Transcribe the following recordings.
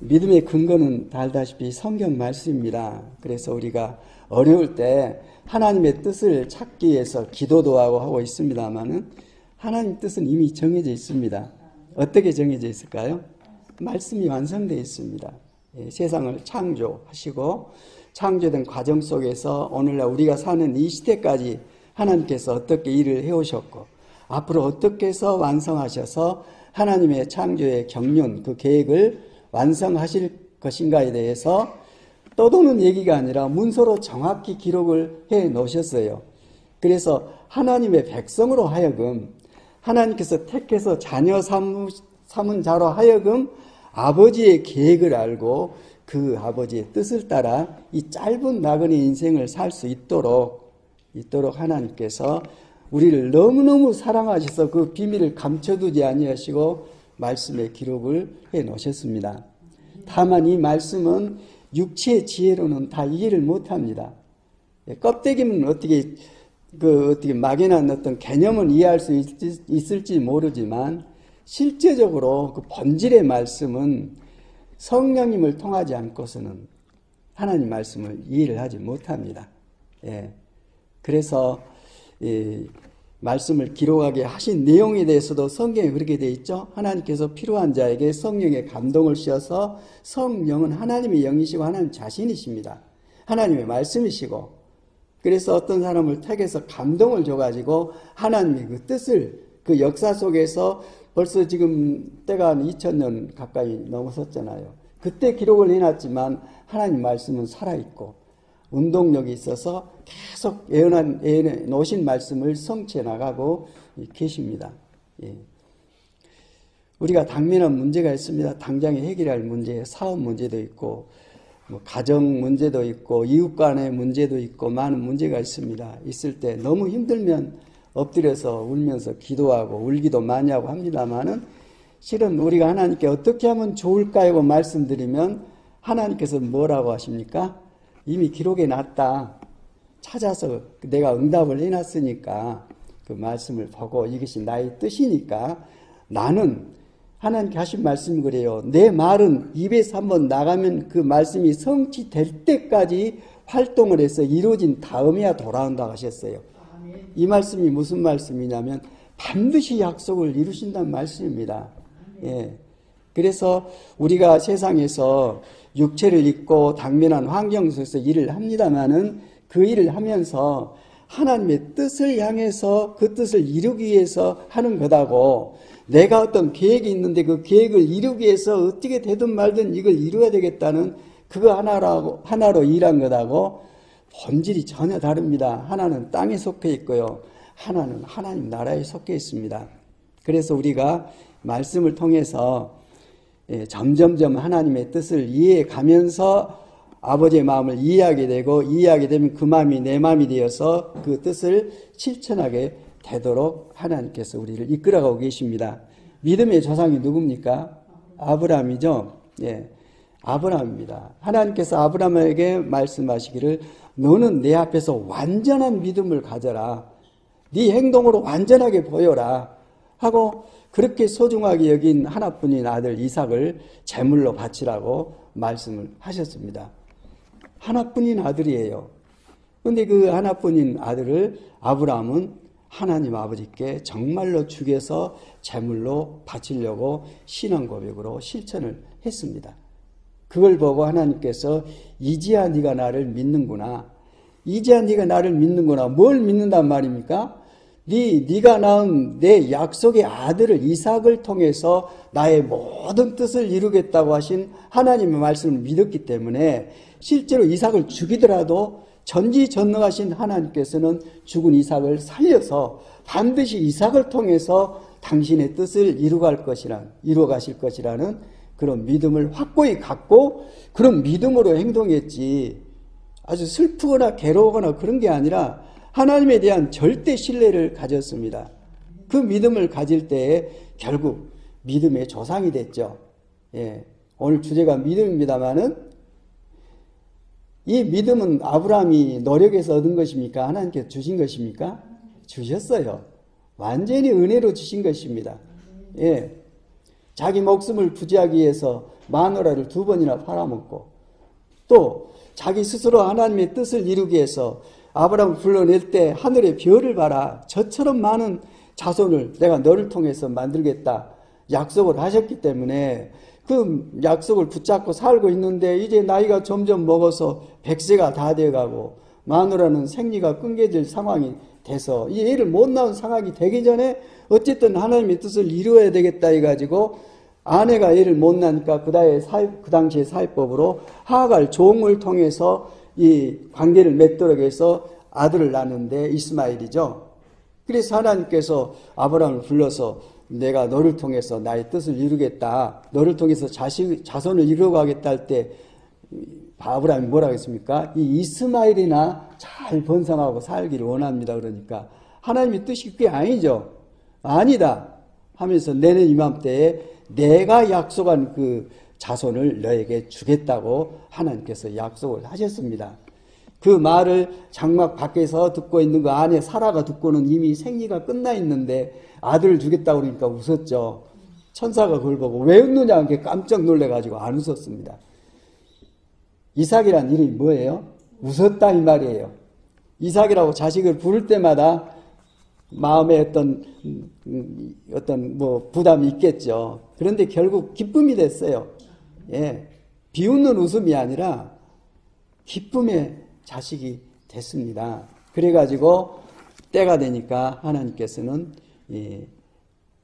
믿음의 근거는 다 알다시피 성경 말씀입니다. 그래서 우리가 어려울 때 하나님의 뜻을 찾기 위해서 기도도 하고 있습니다만은 하나님 뜻은 이미 정해져 있습니다. 어떻게 정해져 있을까요? 말씀이 완성되어 있습니다. 세상을 창조하시고 창조된 과정 속에서 오늘날 우리가 사는 이 시대까지 하나님께서 어떻게 일을 해오셨고 앞으로 어떻게 해서 완성하셔서 하나님의 창조의 경륜, 그 계획을 완성하실 것인가에 대해서 떠도는 얘기가 아니라 문서로 정확히 기록을 해 놓으셨어요. 그래서 하나님의 백성으로 하여금 하나님께서 택해서 자녀 삼은 자로 하여금 아버지의 계획을 알고 그 아버지의 뜻을 따라 이 짧은 나그네 인생을 살 수 있도록 하나님께서 우리를 너무너무 사랑하셔서 그 비밀을 감춰두지 아니하시고 말씀에 기록을 해 놓으셨습니다. 다만 이 말씀은 육체의 지혜로는 다 이해를 못합니다. 껍데기는 어떻게 막연한 어떤 개념은 이해할 수 있을지 모르지만 실제적으로 그 본질의 말씀은 성령님을 통하지 않고서는 하나님 말씀을 이해를 하지 못합니다. 그래서 말씀을 기록하게 하신 내용에 대해서도 성경에 그렇게 되어 있죠. 하나님께서 필요한 자에게 성령의 감동을 씌워서 성령은 하나님의 영이시고 하나님 자신이십니다. 하나님의 말씀이시고 그래서 어떤 사람을 택해서 감동을 줘가지고 하나님의 그 뜻을 그 역사 속에서 벌써 지금 때가 한 2000년 가까이 넘어섰잖아요. 그때 기록을 해놨지만 하나님 말씀은 살아있고 운동력이 있어서 계속 예언해 놓으신 말씀을 성취해 나가고 계십니다. 우리가 당면한 문제가 있습니다. 당장에 해결할 문제, 사업 문제도 있고 가정 문제도 있고 이웃 간의 문제도 있고 많은 문제가 있습니다. 있을 때 너무 힘들면 엎드려서 울면서 기도하고 울기도 많이 하고 합니다만은 실은 우리가 하나님께 어떻게 하면 좋을까요? 말씀드리면 하나님께서 뭐라고 하십니까? 이미 기록해 놨다. 찾아서 내가 응답을 해놨으니까 그 말씀을 보고 이것이 나의 뜻이니까 나는 하나님께 하신 말씀이 그래요. 내 말은 입에서 한번 나가면 그 말씀이 성취될 때까지 활동을 해서 이루어진 다음에야 돌아온다고 하셨어요. 이 말씀이 무슨 말씀이냐면 반드시 약속을 이루신다는 말씀입니다. 그래서 우리가 세상에서 육체를 입고 당면한 환경 속에서 일을 합니다마는 그 일을 하면서 하나님의 뜻을 향해서 그 뜻을 이루기 위해서 하는 거다고 내가 어떤 계획이 있는데 그 계획을 이루기 위해서 어떻게 되든 말든 이걸 이루어야 되겠다는 그거 하나로 일한 거다고 본질이 전혀 다릅니다. 하나는 땅에 속해 있고요. 하나는 하나님 나라에 속해 있습니다. 그래서 우리가 말씀을 통해서 점점점 하나님의 뜻을 이해해 가면서 아버지의 마음을 이해하게 되고 이해하게 되면 그 마음이 내 마음이 되어서 그 뜻을 실천하게 되도록 하나님께서 우리를 이끌어가고 계십니다. 믿음의 조상이 누굽니까? 아브라함이죠. 아브라함입니다. 하나님께서 아브라함에게 말씀하시기를 너는 내 앞에서 완전한 믿음을 가져라. 네 행동으로 완전하게 보여라. 하고 그렇게 소중하게 여긴 하나뿐인 아들 이삭을 제물로 바치라고 말씀을 하셨습니다. 하나뿐인 아들이에요. 그런데 그 하나뿐인 아들을 아브라함은 하나님 아버지께 정말로 죽여서 제물로 바치려고 신앙 고백으로 실천을 했습니다. 그걸 보고 하나님께서 이제야 네가 나를 믿는구나. 이제야 네가 나를 믿는구나. 뭘 믿는단 말입니까? 네가 낳은 내 약속의 아들을 이삭을 통해서 나의 모든 뜻을 이루겠다고 하신 하나님의 말씀을 믿었기 때문에 실제로 이삭을 죽이더라도 전지전능하신 하나님께서는 죽은 이삭을 살려서 반드시 이삭을 통해서 당신의 뜻을 이루어가실 것이라는 그런 믿음을 확고히 갖고 그런 믿음으로 행동했지 아주 슬프거나 괴로우거나 그런 게 아니라 하나님에 대한 절대 신뢰를 가졌습니다. 그 믿음을 가질 때에 결국 믿음의 조상이 됐죠. 오늘 주제가 믿음입니다만은 이 믿음은 아브라함이 노력해서 얻은 것입니까? 하나님께서 주신 것입니까? 주셨어요. 완전히 은혜로 주신 것입니다. 자기 목숨을 부지하기 위해서 마누라를 2번이나 팔아먹고 또 자기 스스로 하나님의 뜻을 이루기 위해서 아브라함을 불러낼 때 하늘의 별을 봐라. 저처럼 많은 자손을 내가 너를 통해서 만들겠다. 약속을 하셨기 때문에 그 약속을 붙잡고 살고 있는데 이제 나이가 점점 먹어서 100세가 다 되어가고 마누라는 생리가 끊겨질 상황이 돼서 이 애를 못 낳은 상황이 되기 전에 어쨌든 하나님의 뜻을 이루어야 되겠다 해가지고 아내가 애를 못 낳으니까 그 당시의 사회법으로 하갈 종을 통해서 이 관계를 맺도록 해서 아들을 낳는데 이스마엘이죠. 그래서 하나님께서 아브라함을 불러서 내가 너를 통해서 나의 뜻을 이루겠다. 너를 통해서 자손을 이루어가겠다 할 때 아브라함이 뭐라고 했습니까? 이 이스마엘이나 잘 번성하고 살기를 원합니다. 그러니까 하나님의 뜻이 그게 아니죠. 아니다 하면서 내년 이맘때에 내가 약속한 그 자손을 너에게 주겠다고 하나님께서 약속을 하셨습니다. 그 말을 장막 밖에서 듣고 있는 그 아내 사라가 듣고는 이미 생리가 끝나 있는데 아들을 주겠다고 그러니까 웃었죠. 천사가 그걸 보고 왜 웃느냐 이렇게 깜짝 놀래가지고 안 웃었습니다. 이삭이란 이름이 뭐예요? 웃었다 이 말이에요. 이삭이라고 자식을 부를 때마다 마음에 어떤 부담이 있겠죠. 그런데 결국 기쁨이 됐어요. 예. 비웃는 웃음이 아니라 기쁨의 자식이 됐습니다. 그래가지고 때가 되니까 하나님께서는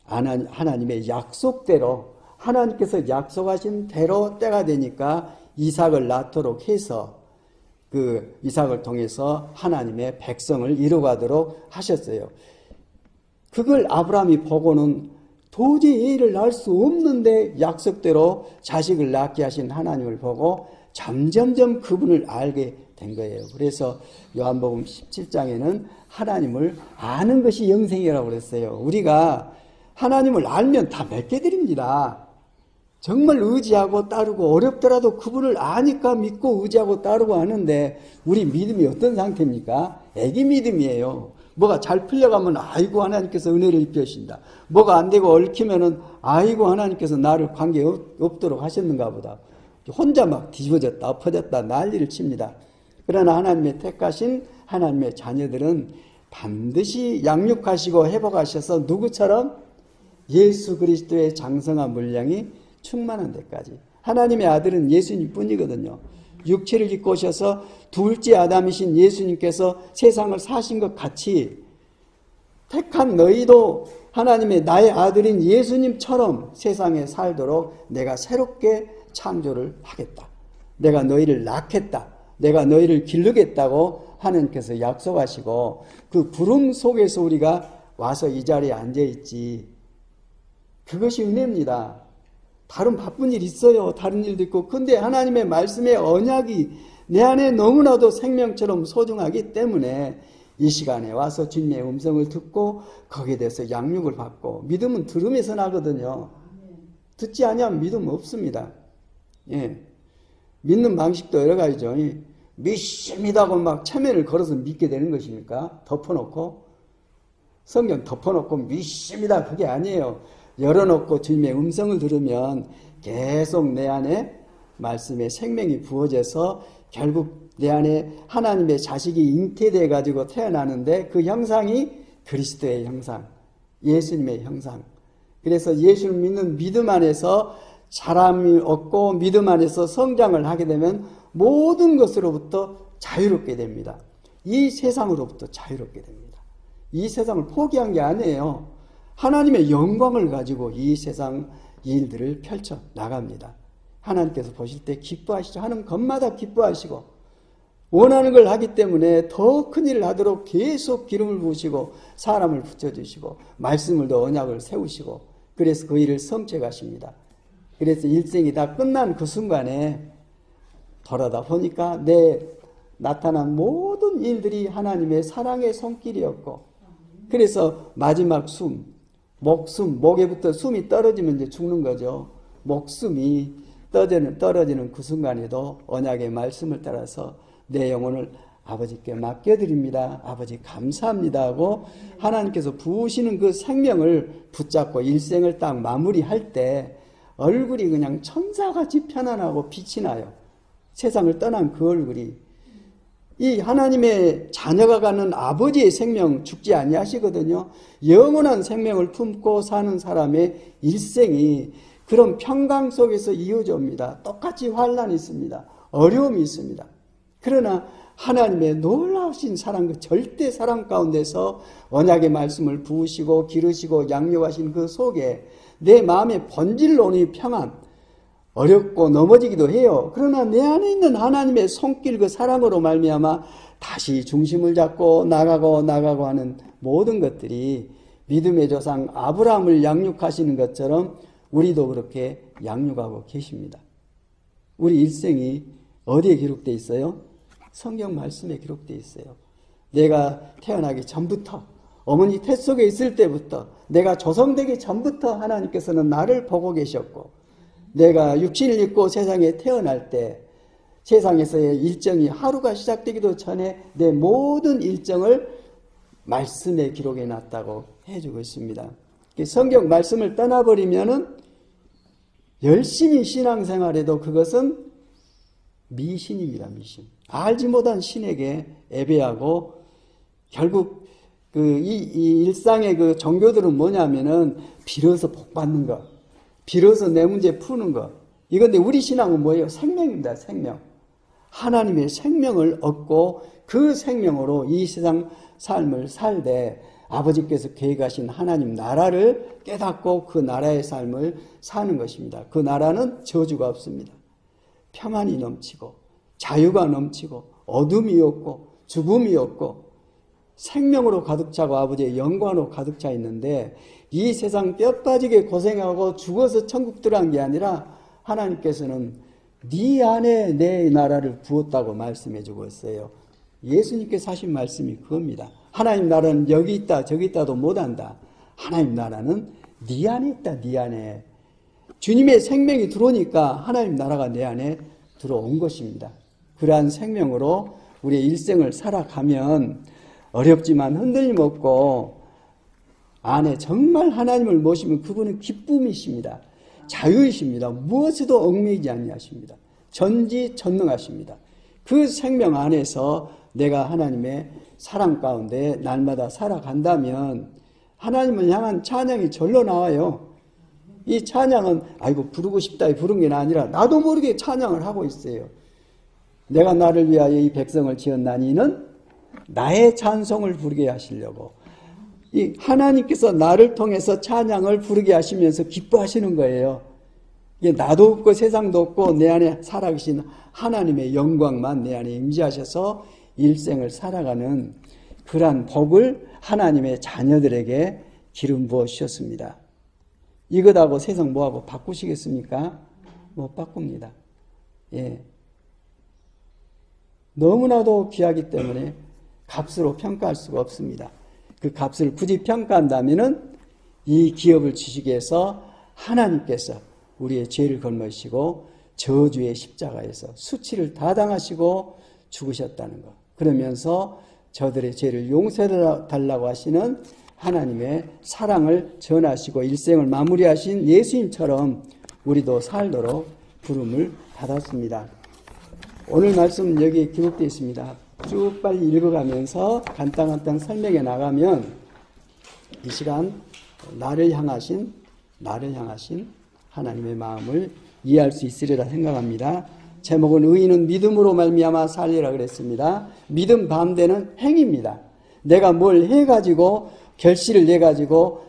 하나님의 약속대로 하나님께서 약속하신 대로 때가 되니까 이삭을 낳도록 해서 그 이삭을 통해서 하나님의 백성을 이루어가도록 하셨어요. 그걸 아브라함이 보고는 도저히 애를 낳을 수 없는데 약속대로 자식을 낳게 하신 하나님을 보고 점점점 그분을 알게 된 거예요. 그래서 요한복음 17장에는 하나님을 아는 것이 영생이라고 그랬어요. 우리가 하나님을 알면 다 맡겨드립니다. 정말 의지하고 따르고 어렵더라도 그분을 아니까 믿고 의지하고 따르고 하는데 우리 믿음이 어떤 상태입니까? 애기 믿음이에요. 뭐가 잘 풀려가면 아이고 하나님께서 은혜를 입혀주신다. 뭐가 안 되고 얽히면은 아이고 하나님께서 나를 관계 없도록 하셨는가 보다. 혼자 막 뒤집어졌다 엎어졌다 난리를 칩니다. 그러나 하나님의 택하신 하나님의 자녀들은 반드시 양육하시고 회복하셔서 누구처럼? 예수 그리스도의 장성한 분량이 충만한 데까지. 하나님의 아들은 예수님 뿐이거든요. 육체를 입고 오셔서 둘째 아담이신 예수님께서 세상을 사신 것 같이 택한 너희도 하나님의 나의 아들인 예수님처럼 세상에 살도록 내가 새롭게 창조를 하겠다. 내가 너희를 낳겠다. 내가 너희를 기르겠다고 하나님께서 약속하시고 그 부름 속에서 우리가 와서 이 자리에 앉아있지. 그것이 은혜입니다. 다른 바쁜 일 있어요. 다른 일도 있고. 근데 하나님의 말씀의 언약이 내 안에 너무나도 생명처럼 소중하기 때문에 이 시간에 와서 주님의 음성을 듣고 거기에 대해서 양육을 받고 믿음은 들음에서 나거든요. 듣지 아니하면 믿음 없습니다. 예. 믿는 방식도 여러 가지죠. 믿습니다고 막 체면을 걸어서 믿게 되는 것입니까? 덮어놓고 성경 덮어놓고 믿습니다. 그게 아니에요. 열어놓고 주님의 음성을 들으면 계속 내 안에 말씀의 생명이 부어져서 결국 내 안에 하나님의 자식이 잉태되어 가지고 태어나는데 그 형상이 그리스도의 형상, 예수님의 형상. 그래서 예수를 믿는 믿음 안에서 사람이 얻고 믿음 안에서 성장을 하게 되면 모든 것으로부터 자유롭게 됩니다. 이 세상으로부터 자유롭게 됩니다. 이 세상을 포기한 게 아니에요. 하나님의 영광을 가지고 이 세상 일들을 펼쳐 나갑니다. 하나님께서 보실 때 기뻐하시죠. 하는 것마다 기뻐하시고 원하는 걸 하기 때문에 더 큰 일을 하도록 계속 기름을 부으시고 사람을 붙여주시고 말씀을 더 언약을 세우시고 그래서 그 일을 성취해 가십니다. 그래서 일생이 다 끝난 그 순간에 돌아다 보니까 내 나타난 모든 일들이 하나님의 사랑의 손길이었고 그래서 마지막 목숨, 목에부터 숨이 떨어지면 이제 죽는 거죠. 목숨이 떨어지는 그 순간에도 언약의 말씀을 따라서 내 영혼을 아버지께 맡겨드립니다. 아버지 감사합니다 하고 하나님께서 부으시는 그 생명을 붙잡고 일생을 딱 마무리할 때 얼굴이 그냥 천사같이 편안하고 빛이 나요. 세상을 떠난 그 얼굴이. 이 하나님의 자녀가 갖는 아버지의 생명 죽지 아니하시거든요. 영원한 생명을 품고 사는 사람의 일생이 그런 평강 속에서 이어져 옵니다. 똑같이 환란이 있습니다. 어려움이 있습니다. 그러나 하나님의 놀라우신 사랑, 그 절대 사랑 가운데서 언약의 말씀을 부으시고 기르시고 양육하신 그 속에 내 마음에 번질러 오는 평안, 어렵고 넘어지기도 해요. 그러나 내 안에 있는 하나님의 손길 그 사랑으로 말미암아 다시 중심을 잡고 나가고 하는 모든 것들이 믿음의 조상 아브라함을 양육하시는 것처럼 우리도 그렇게 양육하고 계십니다. 우리 일생이 어디에 기록되어 있어요? 성경 말씀에 기록되어 있어요. 내가 태어나기 전부터, 어머니 태 속에 있을 때부터, 내가 조성되기 전부터 하나님께서는 나를 보고 계셨고, 내가 육신을 입고 세상에 태어날 때 세상에서의 일정이 하루가 시작되기도 전에 내 모든 일정을 말씀에 기록해 놨다고 해주고 있습니다. 성경 말씀을 떠나버리면은 열심히 신앙생활해도 그것은 미신입니다. 미신. 알지 못한 신에게 예배하고 결국 이 일상의 그 종교들은 뭐냐면은 빌어서 복 받는 것, 빌어서 내 문제 푸는 것. 이건데 우리 신앙은 뭐예요? 생명입니다. 생명. 하나님의 생명을 얻고 그 생명으로 이 세상 삶을 살되 아버지께서 계획하신 하나님 나라를 깨닫고 그 나라의 삶을 사는 것입니다. 그 나라는 저주가 없습니다. 평안이 넘치고 자유가 넘치고 어둠이 없고 죽음이 없고 생명으로 가득 차고 아버지의 영광으로 가득 차 있는데 이 세상 뼈 빠지게 고생하고 죽어서 천국 들어간 게 아니라 하나님께서는 네 안에 내 나라를 부었다고 말씀해 주고 있어요. 예수님께서 하신 말씀이 그겁니다. 하나님 나라는 여기 있다 저기 있다도 못한다. 하나님 나라는 네 안에 있다. 네 안에. 주님의 생명이 들어오니까 하나님 나라가 내 안에 들어온 것입니다. 그러한 생명으로 우리의 일생을 살아가면 어렵지만 흔들림 없고 안에 정말 하나님을 모시면 그분은 기쁨이십니다. 자유이십니다. 무엇에도 얽매이지 아니하십니다. 전지전능하십니다. 그 생명 안에서 내가 하나님의 사랑 가운데 날마다 살아간다면 하나님을 향한 찬양이 절로 나와요. 이 찬양은 아이고 부르고 싶다 부른 게 아니라 나도 모르게 찬양을 하고 있어요. 내가 나를 위하여 이 백성을 지었나니는 나의 찬송을 부르게 하시려고. 이 하나님께서 나를 통해서 찬양을 부르게 하시면서 기뻐하시는 거예요. 이게 나도 없고 세상도 없고 내 안에 살아계신 하나님의 영광만 내 안에 임재하셔서 일생을 살아가는 그러한 복을 하나님의 자녀들에게 기름 부어 주셨습니다. 이것하고 세상 뭐하고 바꾸시겠습니까? 못 바꿉니다. 예. 너무나도 귀하기 때문에 값으로 평가할 수가 없습니다. 그 값을 굳이 평가한다면은 이 기업을 주시기 위해서 하나님께서 우리의 죄를 걸머시고 저주의 십자가에서 수치를 다 당하시고 죽으셨다는 것. 그러면서 저들의 죄를 용서해 달라고 하시는 하나님의 사랑을 전하시고 일생을 마무리하신 예수님처럼 우리도 살도록 부름을 받았습니다. 오늘 말씀 여기에 기록되어 있습니다. 쭉 빨리 읽어가면서 간단간단 설명해 나가면 이 시간 나를 향하신 하나님의 마음을 이해할 수 있으리라 생각합니다. 제목은 의인은 믿음으로 말미암아 살리라 그랬습니다. 믿음 반대는 행위입니다. 내가 뭘 해가지고 결실을 내가지고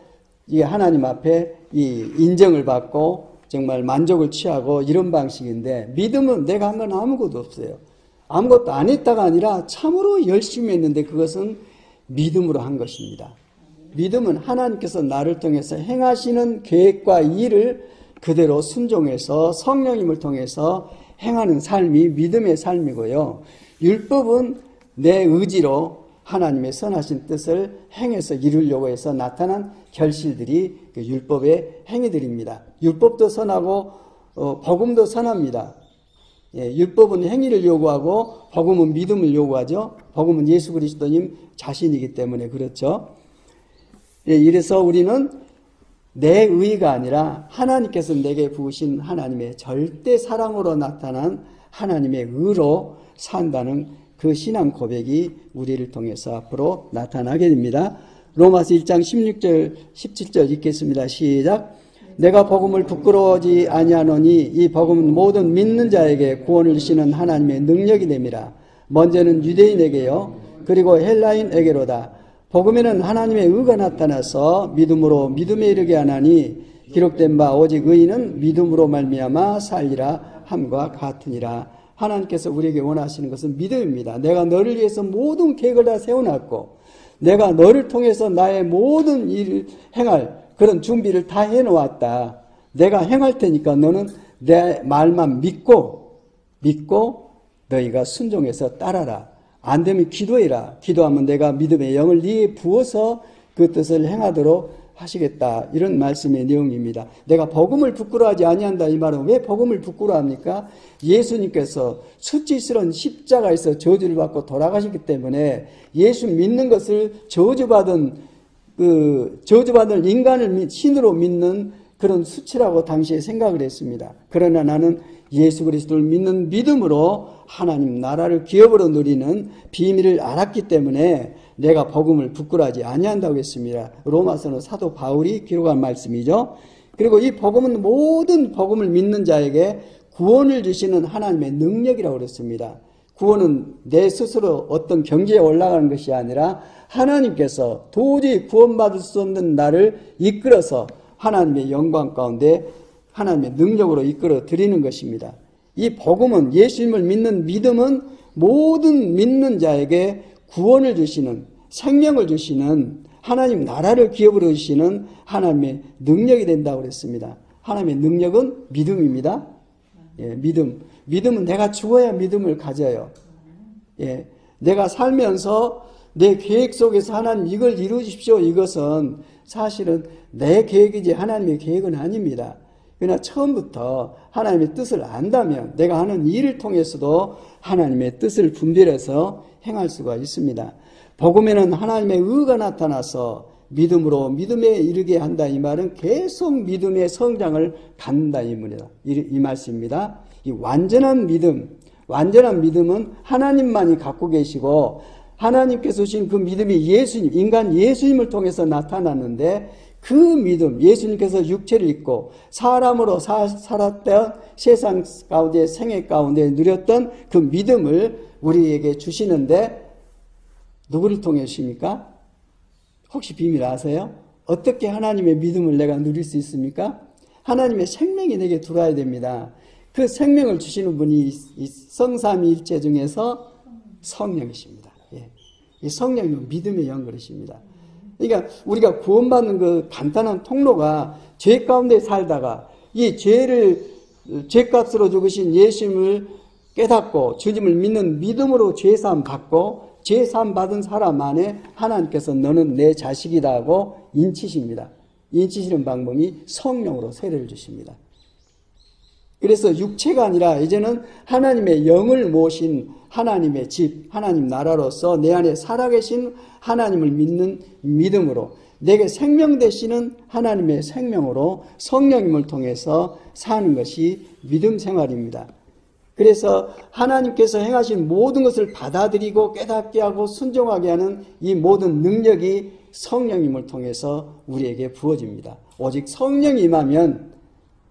이 하나님 앞에 이 인정을 받고 정말 만족을 취하고 이런 방식인데 믿음은 내가 한 건 아무것도 없어요. 아무것도 안 했다가 아니라 참으로 열심히 했는데 그것은 믿음으로 한 것입니다. 믿음은 하나님께서 나를 통해서 행하시는 계획과 일을 그대로 순종해서 성령님을 통해서 행하는 삶이 믿음의 삶이고요. 율법은 내 의지로 하나님의 선하신 뜻을 행해서 이루려고 해서 나타난 결실들이 그 율법의 행위들입니다. 율법도 선하고 복음도 선합니다. 예, 율법은 행위를 요구하고 복음은 믿음을 요구하죠. 복음은 예수 그리스도님 자신이기 때문에 그렇죠. 예, 이래서 우리는 내 의가 아니라 하나님께서 내게 부으신 하나님의 절대 사랑으로 나타난 하나님의 의로 산다는 그 신앙 고백이 우리를 통해서 앞으로 나타나게 됩니다. 로마서 1장 16절 17절 읽겠습니다. 시작. 내가 복음을 부끄러워하지 아니하노니 이 복음은 모든 믿는 자에게 구원을 주시는 하나님의 능력이 됨이라. 먼저는 유대인에게요 그리고 헬라인에게로다. 복음에는 하나님의 의가 나타나서 믿음으로 믿음에 이르게 하나니 기록된 바 오직 의인은 믿음으로 말미암아 살리라 함과 같으니라. 하나님께서 우리에게 원하시는 것은 믿음입니다. 내가 너를 위해서 모든 계획을 다 세워놨고 내가 너를 통해서 나의 모든 일을 행할 그런 준비를 다 해놓았다. 내가 행할 테니까 너는 내 말만 믿고 너희가 순종해서 따라라. 안 되면 기도해라. 기도하면 내가 믿음의 영을 네에 부어서 그 뜻을 행하도록 하시겠다. 이런 말씀의 내용입니다. 내가 복음을 부끄러워하지 아니한다 이 말은 왜 복음을 부끄러워합니까? 예수님께서 수치스러운 십자가에서 저주를 받고 돌아가셨기 때문에 예수 믿는 것을 저주받은 인간을 신으로 믿는 그런 수치라고 당시에 생각을 했습니다. 그러나 나는 예수 그리스도를 믿는 믿음으로 하나님 나라를 기업으로 누리는 비밀을 알았기 때문에 내가 복음을 부끄러워하지 아니한다고 했습니다. 로마서는 사도 바울이 기록한 말씀이죠. 그리고 이 복음은 모든 복음을 믿는 자에게 구원을 주시는 하나님의 능력이라고 그랬습니다. 구원은 내 스스로 어떤 경지에 올라가는 것이 아니라 하나님께서 도저히 구원받을 수 없는 나를 이끌어서 하나님의 영광 가운데 하나님의 능력으로 이끌어 드리는 것입니다. 이 복음은 예수님을 믿는 믿음은 모든 믿는 자에게 구원을 주시는 생명을 주시는 하나님 나라를 기업으로 주시는 하나님의 능력이 된다고 그랬습니다. 하나님의 능력은 믿음입니다. 예, 믿음은 내가 죽어야 믿음을 가져요. 예, 내가 살면서 내 계획 속에서 하나님 이걸 이루십시오. 이것은 사실은 내 계획이지 하나님의 계획은 아닙니다. 그러나 처음부터 하나님의 뜻을 안다면 내가 하는 일을 통해서도 하나님의 뜻을 분별해서 행할 수가 있습니다. 복음에는 하나님의 의가 나타나서 믿음으로 믿음에 이르게 한다 이 말은 계속 믿음의 성장을 갖는다 이 말씀입니다. 이 완전한 믿음은 하나님만이 갖고 계시고 하나님께서 주신 그 믿음이 인간 예수님을 통해서 나타났는데 그 믿음, 예수님께서 육체를 입고 사람으로 살았던 세상 가운데 생애 가운데 누렸던 그 믿음을 우리에게 주시는데 누구를 통해 주십니까? 혹시 비밀 아세요? 어떻게 하나님의 믿음을 내가 누릴 수 있습니까? 하나님의 생명이 내게 들어와야 됩니다. 그 생명을 주시는 분이 이 성삼위일체 중에서 성령이십니다. 예. 이 성령은 믿음의 영그릇입니다. 그러니까 우리가 구원받는 그 간단한 통로가 죄 가운데 살다가 이 죄값으로 죽으신 예수님을 깨닫고 주님을 믿는 믿음으로 죄사함 받고 죄사함 받은 사람 안에 하나님께서 너는 내 자식이다 하고 인치십니다. 인치시는 방법이 성령으로 세례를 주십니다. 그래서 육체가 아니라 이제는 하나님의 영을 모신 하나님의 집, 하나님 나라로서 내 안에 살아계신 하나님을 믿는 믿음으로 내게 생명 되시는 하나님의 생명으로 성령님을 통해서 사는 것이 믿음 생활입니다. 그래서 하나님께서 행하신 모든 것을 받아들이고 깨닫게 하고 순종하게 하는 이 모든 능력이 성령님을 통해서 우리에게 부어집니다. 오직 성령이 임하면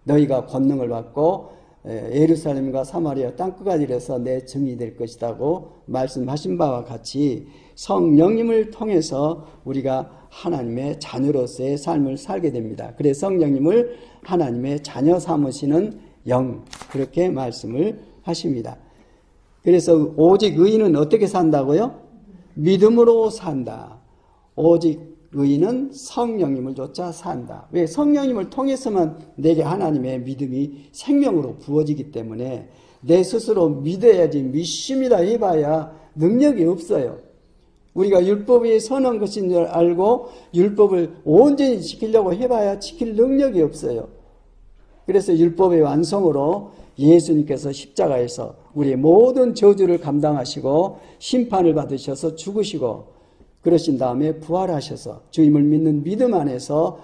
너희가 권능을 받고 예루살렘과 사마리아 땅끝까지 이르러서 내 증인이 될 것이라고 말씀하신 바와 같이 성령님을 통해서 우리가 하나님의 자녀로서의 삶을 살게 됩니다. 그래서 성령님을 하나님의 자녀 삼으시는 영, 그렇게 말씀을 하십니다. 그래서 오직 의인은 어떻게 산다고요? 믿음으로 산다. 오직 의인은 성령님을 쫓아 산다. 왜? 성령님을 통해서만 내게 하나님의 믿음이 생명으로 부어지기 때문에 내 스스로 믿어야지 믿습니다 해봐야 능력이 없어요. 우리가 율법이 선한 것인 줄 알고 율법을 온전히 지키려고 해봐야 지킬 능력이 없어요. 그래서 율법의 완성으로 예수님께서 십자가에서 우리의 모든 저주를 감당하시고 심판을 받으셔서 죽으시고 그러신 다음에 부활하셔서 주님을 믿는 믿음 안에서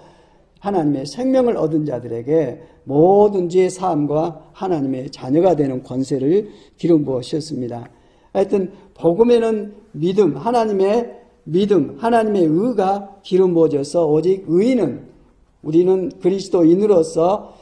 하나님의 생명을 얻은 자들에게 모든 죄의 사함과 하나님의 자녀가 되는 권세를 기름 부으셨습니다. 하여튼 복음에는 믿음, 하나님의 의가 기름 부어져서 오직 의인은 우리는 그리스도인으로서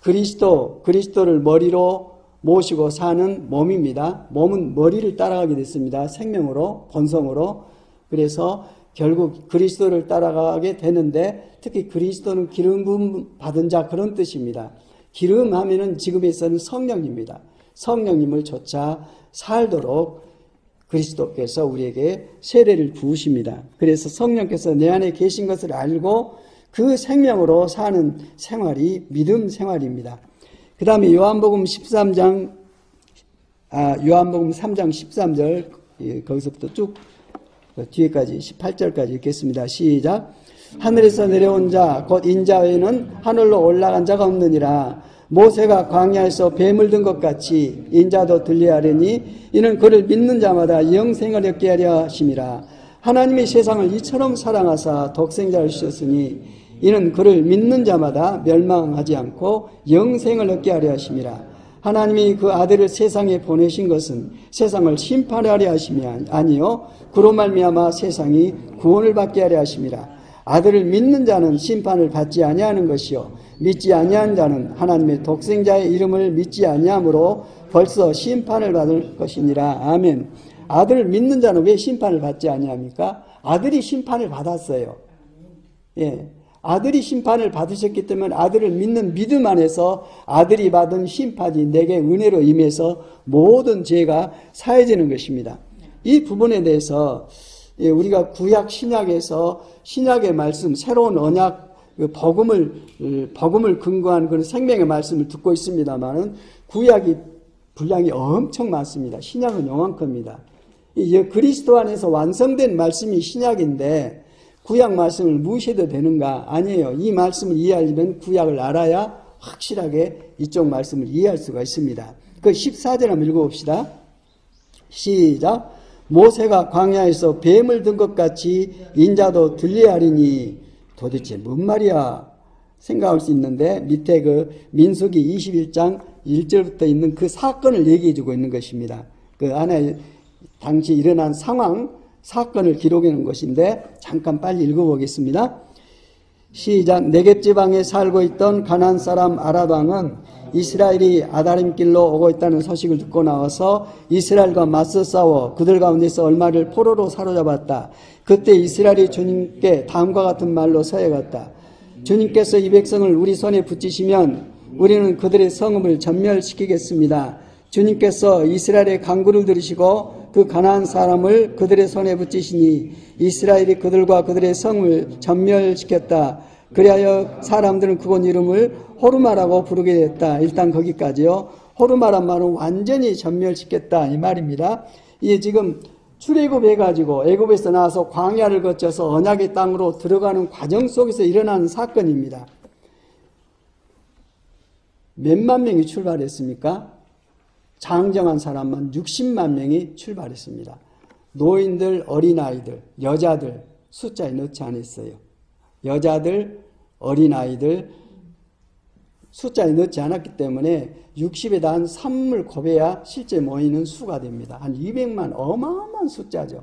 그리스도를 머리로 모시고 사는 몸입니다. 몸은 머리를 따라가게 됐습니다. 생명으로, 본성으로. 그래서 결국 그리스도를 따라가게 되는데 특히 그리스도는 기름 부음 받은 자 그런 뜻입니다. 기름 하면은 지금에서는 성령입니다. 성령님을 좇아 살도록 그리스도께서 우리에게 세례를 부으십니다. 그래서 성령께서 내 안에 계신 것을 알고 그 생명으로 사는 생활이 믿음 생활입니다. 그 다음에 요한복음 3장 13절 거기서부터 쭉 뒤에까지 18절까지 읽겠습니다. 시작. 하늘에서 내려온 자 곧 인자 외에는 하늘로 올라간 자가 없느니라. 모세가 광야에서 뱀을 든 것 같이 인자도 들리하려니 이는 그를 믿는 자마다 영생을 얻게 하려 하심이라. 하나님이 세상을 이처럼 사랑하사 독생자를 주셨으니 이는 그를 믿는 자마다 멸망하지 않고 영생을 얻게 하려 하심이라. 하나님이 그 아들을 세상에 보내신 것은 세상을 심판하려 하심이 아니요 그로 말미암아 세상이 구원을 받게 하려 하심이라. 아들을 믿는 자는 심판을 받지 아니하는 것이요 믿지 아니한 자는 하나님의 독생자의 이름을 믿지 아니하므로 벌써 심판을 받을 것이니라. 아멘. 아들을 믿는 자는 왜 심판을 받지 아니합니까? 아들이 심판을 받았어요. 예. 아들이 심판을 받으셨기 때문에 아들을 믿는 믿음 안에서 아들이 받은 심판이 내게 은혜로 임해서 모든 죄가 사해지는 것입니다. 이 부분에 대해서 우리가 구약 신약에서 신약의 말씀, 새로운 언약, 복음을 근거한 그런 생명의 말씀을 듣고 있습니다만은 구약이 분량이 엄청 많습니다. 신약은 요만큼입니다. 그리스도 안에서 완성된 말씀이 신약인데 구약 말씀을 무시해도 되는가? 아니에요. 이 말씀을 이해하려면 구약을 알아야 확실하게 이쪽 말씀을 이해할 수가 있습니다. 그 14절 한번 읽어봅시다. 시작. 모세가 광야에서 뱀을 든 것 같이 인자도 들리하리니 도대체 뭔 말이야? 생각할 수 있는데 밑에 그 민수기 21장 1절부터 있는 그 사건을 얘기해 주고 있는 것입니다. 그 안에 당시 일어난 사건을 기록해 놓은 것인데 잠깐 빨리 읽어보겠습니다. 시작. 네겝 지방에 살고 있던 가나안 사람 아랍 왕은 이스라엘이 아다림 길로 오고 있다는 소식을 듣고 나와서 이스라엘과 맞서 싸워 그들 가운데서 얼마를 포로로 사로잡았다. 그때 이스라엘이 주님께 다음과 같은 말로 서해갔다. 주님께서 이 백성을 우리 손에 붙이시면 우리는 그들의 성읍을 전멸시키겠습니다. 주님께서 이스라엘의 간구를 들으시고 그 가나안 사람을 그들의 손에 붙이시니 이스라엘이 그들과 그들의 성을 전멸시켰다. 그리하여 사람들은 그곳 이름을 호르마라고 부르게 됐다. 일단 거기까지요. 호르마란 말은 완전히 전멸시켰다 이 말입니다. 이게 지금 출애굽해가지고 애굽에서 나와서 광야를 거쳐서 언약의 땅으로 들어가는 과정 속에서 일어나는 사건입니다. 몇만 명이 출발했습니까? 장정한 사람만 60만 명이 출발했습니다. 노인들, 어린아이들, 여자들 숫자에 넣지 않았어요. 여자들, 어린아이들 숫자에 넣지 않았기 때문에 60에다 한 3을 곱해야 실제 모이는 수가 됩니다. 한 200만 어마어마한 숫자죠.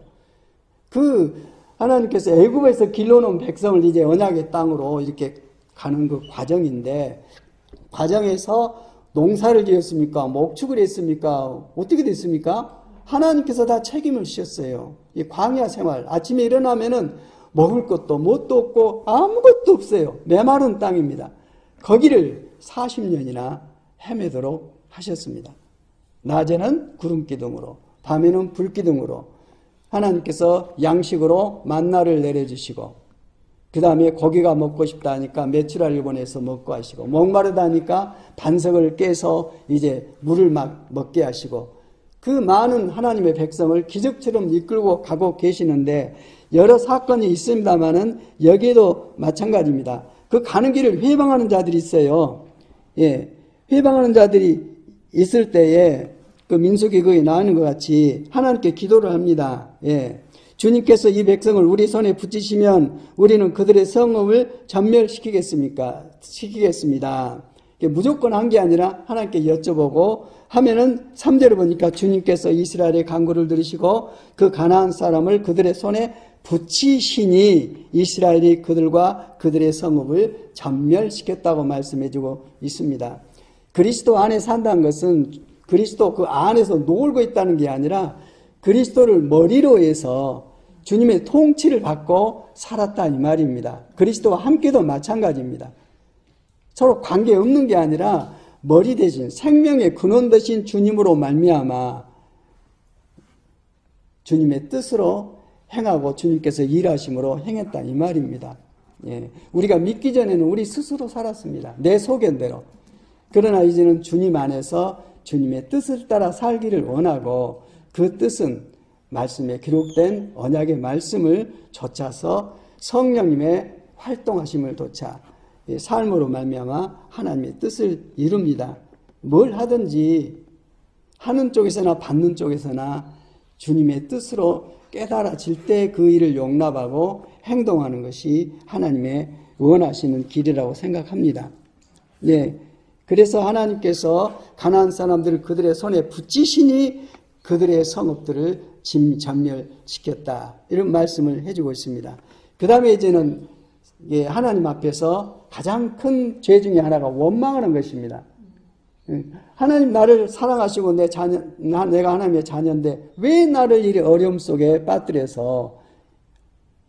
하나님께서 애굽에서 길러놓은 백성을 이제 언약의 땅으로 이렇게 가는 그 과정인데 과정에서 농사를 지었습니까? 목축을 했습니까? 어떻게 됐습니까? 하나님께서 다 책임을 지셨어요. 이 광야 생활, 아침에 일어나면은 먹을 것도 뭣도 없고 아무것도 없어요. 메마른 땅입니다. 거기를 40년이나 헤매도록 하셨습니다. 낮에는 구름기둥으로, 밤에는 불기둥으로 하나님께서 양식으로 만나를 내려주시고 그 다음에 고기가 먹고 싶다 하니까 메추라를 보내서 먹고 하시고 목마르다 하니까 반석을 깨서 이제 물을 막 먹게 하시고 그 많은 하나님의 백성을 기적처럼 이끌고 가고 계시는데 여러 사건이 있습니다만은 여기에도 마찬가지입니다. 그 가는 길을 회방하는 자들이 있어요. 예, 회방하는 자들이 있을 때에 그 민수기 거기 나오는 것 같이 하나님께 기도를 합니다. 예, 주님께서 이 백성을 우리 손에 붙이시면 우리는 그들의 성읍을 전멸시키겠습니까? 시키겠습니다. 무조건 한 게 아니라 하나님께 여쭤보고 하면은 3절을 보니까 주님께서 이스라엘의 간구를 들으시고 그 가나안 사람을 그들의 손에 붙이시니 이스라엘이 그들과 그들의 성읍을 전멸시켰다고 말씀해주고 있습니다. 그리스도 안에 산다는 것은 그리스도 그 안에서 놀고 있다는 게 아니라 그리스도를 머리로 해서 주님의 통치를 받고 살았다 이 말입니다. 그리스도와 함께도 마찬가지입니다. 서로 관계없는 게 아니라 머리 대신 생명의 근원 되신 주님으로 말미암아 주님의 뜻으로 행하고 주님께서 일하심으로 행했다 이 말입니다. 예, 우리가 믿기 전에는 우리 스스로 살았습니다. 내 소견대로. 그러나 이제는 주님 안에서 주님의 뜻을 따라 살기를 원하고 그 뜻은 말씀에 기록된 언약의 말씀을 좇아서 성령님의 활동하심을 좇아 삶으로 말미암아 하나님의 뜻을 이룹니다. 뭘 하든지 하는 쪽에서나 받는 쪽에서나 주님의 뜻으로 깨달아질 때 그 일을 용납하고 행동하는 것이 하나님의 원하시는 길이라고 생각합니다. 네, 그래서 하나님께서 가나안 사람들을 그들의 손에 붙이시니 그들의 성읍들을 전멸시켰다. 이런 말씀을 해주고 있습니다. 그 다음에 이제는 하나님 앞에서 가장 큰 죄 중에 하나가 원망하는 것입니다. 하나님 나를 사랑하시고 내가 하나님의 자녀인데 왜 나를 이 어려움 속에 빠뜨려서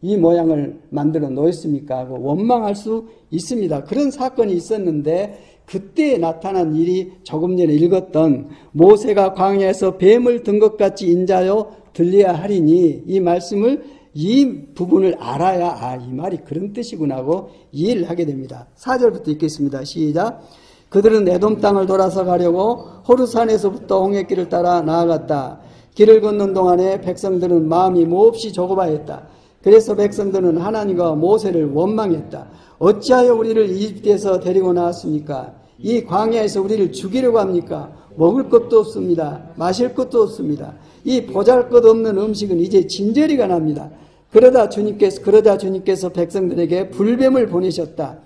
이 모양을 만들어 놓았습니까? 하고 원망할 수 있습니다. 그런 사건이 있었는데 그때 나타난 일이 조금 전에 읽었던 모세가 광야에서 뱀을 든 것 같이 인자여 들려야 하리니 이 말씀을 이 부분을 알아야 이 말이 그런 뜻이구나 하고 이해를 하게 됩니다. 4절부터 읽겠습니다. 시작. 그들은 에돔 땅을 돌아서 가려고 호르산에서부터 홍해길을 따라 나아갔다. 길을 걷는 동안에 백성들은 마음이 몹시 조급하였다. 그래서 백성들은 하나님과 모세를 원망했다. 어찌하여 우리를 이집트에서 데리고 나왔습니까? 이 광야에서 우리를 죽이려고 합니까? 먹을 것도 없습니다. 마실 것도 없습니다. 이 보잘것없는 음식은 이제 진저리가 납니다. 그러자 주님께서 백성들에게 불뱀을 보내셨다.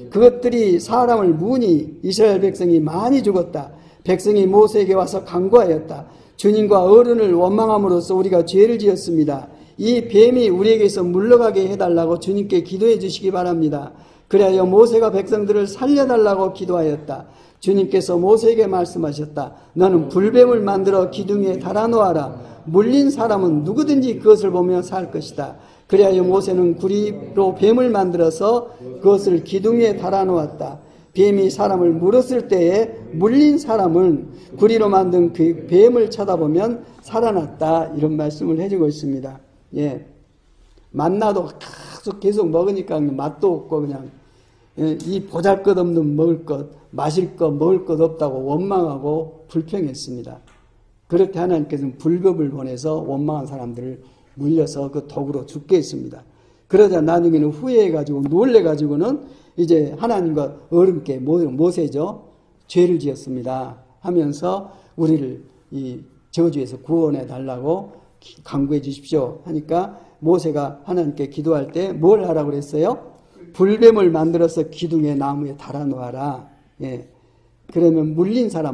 그것들이 사람을 무니 이스라엘 백성이 많이 죽었다. 백성이 모세에게 와서 간구하였다. 주님과 어른을 원망함으로써 우리가 죄를 지었습니다. 이 뱀이 우리에게서 물러가게 해달라고 주님께 기도해 주시기 바랍니다. 그래야 모세가 백성들을 살려달라고 기도하였다. 주님께서 모세에게 말씀하셨다. 너는 불뱀을 만들어 기둥에 달아놓아라. 물린 사람은 누구든지 그것을 보며 살 것이다. 그래야 모세는 구리로 뱀을 만들어서 그것을 기둥에 달아놓았다. 뱀이 사람을 물었을 때에 물린 사람은 구리로 만든 그 뱀을 쳐다보면 살아났다. 이런 말씀을 해주고 있습니다. 예, 만나도 계속 먹으니까 맛도 없고 그냥 이 보잘것없는 먹을 것, 마실 것, 먹을 것 없다고 원망하고 불평했습니다. 그렇게 하나님께서는 불법을 보내서 원망한 사람들을 물려서 그 독으로 죽게 했습니다. 그러자 나중에는 후회해가지고 놀래가지고는 이제 하나님과 어른께 모세죠. 죄를 지었습니다. 하면서 우리를 이 저주에서 구원해 달라고 간구해 주십시오. 하니까 모세가 하나님께 기도할 때 뭘 하라고 그랬어요? 불뱀을 만들어서 기둥에 나무에 달아놓아라. 예. 그러면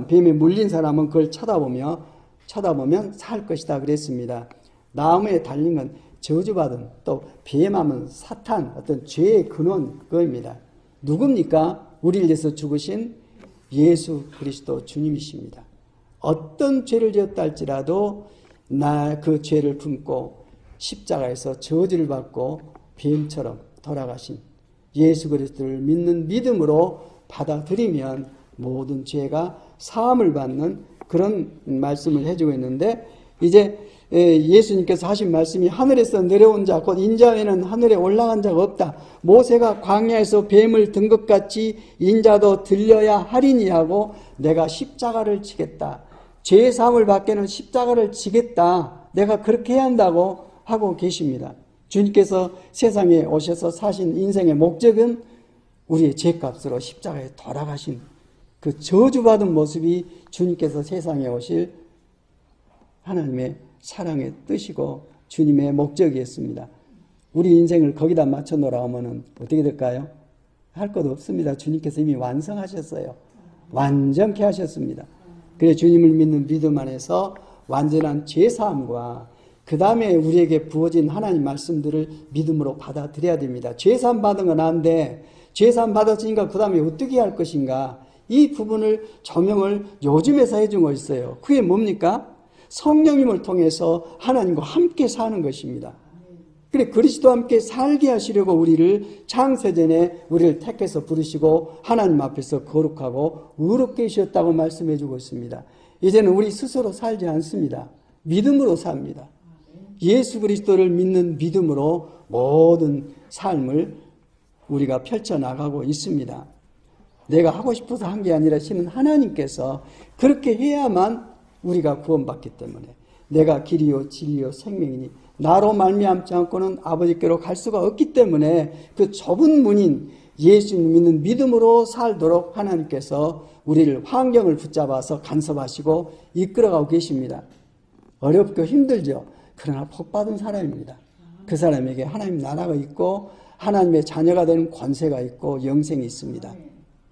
뱀에 물린 사람은 그걸 쳐다보면 살 것이다 그랬습니다. 나무에 달린 건 저주받은, 또 뱀하면 사탄, 어떤 죄의 근원 그겁니다. 누굽니까? 우리를 위해서 죽으신 예수 그리스도 주님이십니다. 어떤 죄를 지었다 할지라도 그 죄를 품고 십자가에서 저주를 받고 뱀처럼 돌아가신 예수 그리스도를 믿는 믿음으로 받아들이면 모든 죄가 사함을 받는 그런 말씀을 해주고 있는데, 이제 예수님께서 하신 말씀이 하늘에서 내려온 자 곧 인자 외에는 하늘에 올라간 자가 없다. 모세가 광야에서 뱀을 든 것 같이 인자도 들려야 하리니 하고 내가 십자가를 지겠다. 죄의 사함을 받게는 십자가를 지겠다. 내가 그렇게 해야 한다고 하고 계십니다. 주님께서 세상에 오셔서 사신 인생의 목적은 우리의 죄값으로 십자가에 돌아가신 그 저주받은 모습이 주님께서 세상에 오실 하나님의 사랑의 뜻이고 주님의 목적이었습니다. 우리 인생을 거기다 맞춰 놓으라면 어떻게 될까요? 할 것 없습니다. 주님께서 이미 완성하셨어요. 완전케 하셨습니다. 그래서 주님을 믿는 믿음 안에서 완전한 죄사함과 그 다음에 우리에게 부어진 하나님 말씀들을 믿음으로 받아들여야 됩니다. 죄사함 받은 건 아는데 죄사함 받았으니까 그 다음에 어떻게 할 것인가, 이 부분을 조명을 요즘에서 해준 거 있어요. 그게 뭡니까? 성령님을 통해서 하나님과 함께 사는 것입니다. 그래, 그리스도와 함께 살게 하시려고 우리를 창세전에 우리를 택해서 부르시고 하나님 앞에서 거룩하고 의롭게 하셨다고 말씀해 주고 있습니다. 이제는 우리 스스로 살지 않습니다. 믿음으로 삽니다. 예수 그리스도를 믿는 믿음으로 모든 삶을 우리가 펼쳐나가고 있습니다. 내가 하고 싶어서 한 게 아니라 신은 하나님께서 그렇게 해야만 우리가 구원받기 때문에, 내가 길이요 진리요 생명이니 나로 말미암지 않고는 아버지께로 갈 수가 없기 때문에 그 좁은 문인 예수님 믿는 믿음으로 살도록 하나님께서 우리를 환경을 붙잡아서 간섭하시고 이끌어가고 계십니다. 어렵고 힘들죠. 그러나 복받은 사람입니다. 그 사람에게 하나님 나라가 있고 하나님의 자녀가 되는 권세가 있고 영생이 있습니다.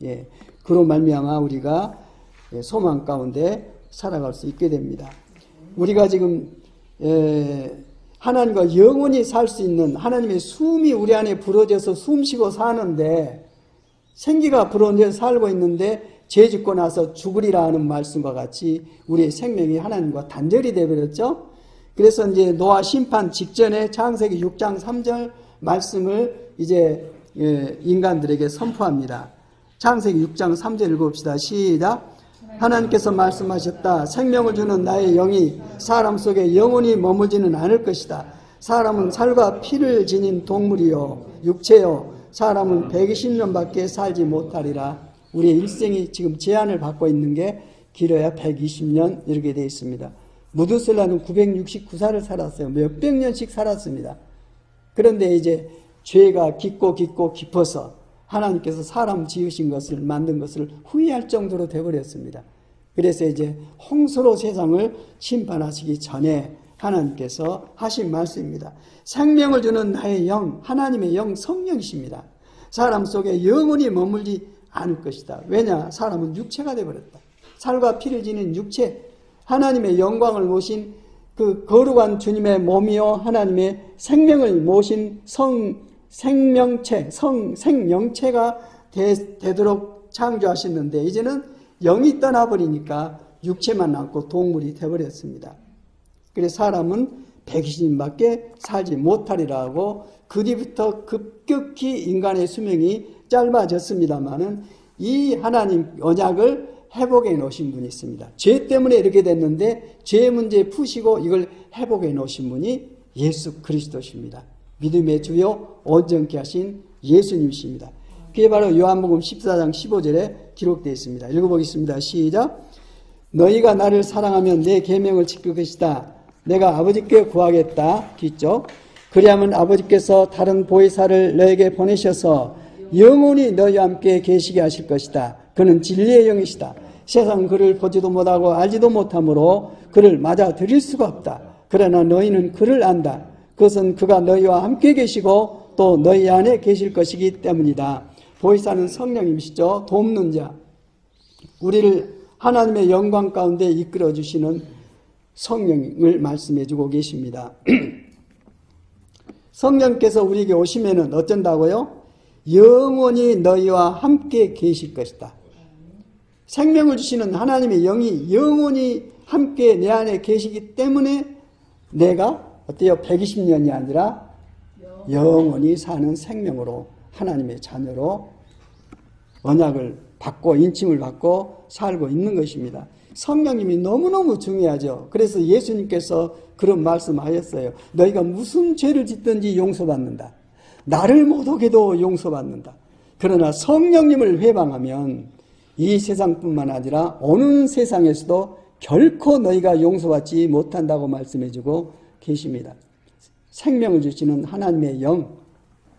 예, 그로 말미암아 우리가 소망 가운데 살아갈 수 있게 됩니다. 우리가 지금 하나님과 영원히 살 수 있는 하나님의 숨이 우리 안에 불어져서 숨쉬고 사는데, 생기가 불어져 살고 있는데 죄 짓고 나서 죽으리라 하는 말씀과 같이 우리의 생명이 하나님과 단절이 되어버렸죠. 그래서 이제 노아 심판 직전에 창세기 6장 3절 말씀을 이제 인간들에게 선포합니다. 창세기 6장 3절 읽어봅시다. 시작. 하나님께서 말씀하셨다. 생명을 주는 나의 영이 사람 속에 영원히 머물지는 않을 것이다. 사람은 살과 피를 지닌 동물이요 육체요, 사람은 120년밖에 살지 못하리라. 우리의 일생이 지금 제한을 받고 있는 게 길어야 120년 이렇게 되어 있습니다. 무드셀라는 969살을 살았어요. 몇백 년씩 살았습니다. 그런데 이제 죄가 깊고 깊어서 하나님께서 사람 지으신 것을, 만든 것을 후회할 정도로 되어버렸습니다. 그래서 이제 홍수로 세상을 심판하시기 전에 하나님께서 하신 말씀입니다. 생명을 주는 나의 영, 하나님의 영 성령이십니다. 사람 속에 영원히 머물지 않을 것이다. 왜냐? 사람은 육체가 되어버렸다. 살과 피를 지닌 육체, 하나님의 영광을 모신 그 거룩한 주님의 몸이요 하나님의 생명을 모신 생명체가 되도록 창조하셨는데, 이제는 영이 떠나버리니까 육체만 남고 동물이 되어버렸습니다. 그래서 사람은 120년밖에 살지 못하리라고 그 뒤부터 급격히 인간의 수명이 짧아졌습니다마는 이 하나님 언약을 회복해 놓으신 분이 있습니다. 죄 때문에 이렇게 됐는데 죄 문제 푸시고 이걸 회복해 놓으신 분이 예수 그리스도십니다. 믿음의 주요 온전케 하신 예수님이십니다. 그게 바로 요한복음 14장 15절에 기록되어 있습니다. 읽어보겠습니다. 시작. 너희가 나를 사랑하면 내 계명을 지킬 것이다. 내가 아버지께 구하겠다. 뒤쪽. 그리하면 아버지께서 다른 보혜사를 너에게 보내셔서 영원히 너희와 함께 계시게 하실 것이다. 그는 진리의 영이시다. 세상 그를 보지도 못하고 알지도 못하므로 그를 맞아 들일 수가 없다. 그러나 너희는 그를 안다. 그것은 그가 너희와 함께 계시고 또 너희 안에 계실 것이기 때문이다. 보혜사는 성령님이시죠. 돕는 자, 우리를 하나님의 영광 가운데 이끌어 주시는 성령을 말씀해 주고 계십니다. 성령께서 우리에게 오시면은 어쩐다고요? 영원히 너희와 함께 계실 것이다. 생명을 주시는 하나님의 영이 영원히 함께 내 안에 계시기 때문에 내가 어때요? 120년이 아니라 영원히 사는 생명으로, 하나님의 자녀로 언약을 받고 인침을 받고 살고 있는 것입니다. 성령님이 너무너무 중요하죠. 그래서 예수님께서 그런 말씀하셨어요. 너희가 무슨 죄를 짓든지 용서받는다. 나를 못 오게도 용서받는다. 그러나 성령님을 회방하면 이 세상뿐만 아니라 어느 세상에서도 결코 너희가 용서받지 못한다고 말씀해주고 계십니다. 생명을 주시는 하나님의 영,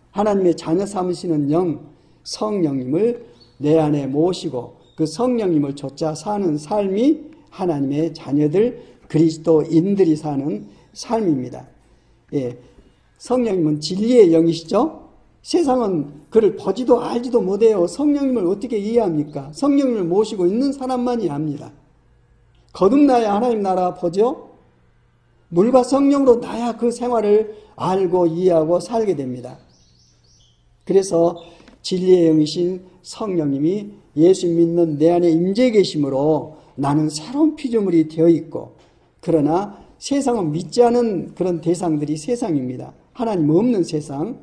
하나님의 자녀 삼으시는 영, 성령님을 내 안에 모시고 그 성령님을 좇아 사는 삶이 하나님의 자녀들, 그리스도인들이 사는 삶입니다. 예. 성령님은 진리의 영이시죠? 세상은 그를 보지도 알지도 못해요. 성령님을 어떻게 이해합니까? 성령님을 모시고 있는 사람만이 압니다. 거듭나야 하나님 나라 보죠? 물과 성령으로 나야 그 생활을 알고 이해하고 살게 됩니다. 그래서 진리의 영이신 성령님이 예수 믿는 내 안에 임재 계심으로 나는 새로운 피조물이 되어 있고, 그러나 세상은 믿지 않은 그런 대상들이 세상입니다. 하나님 없는 세상,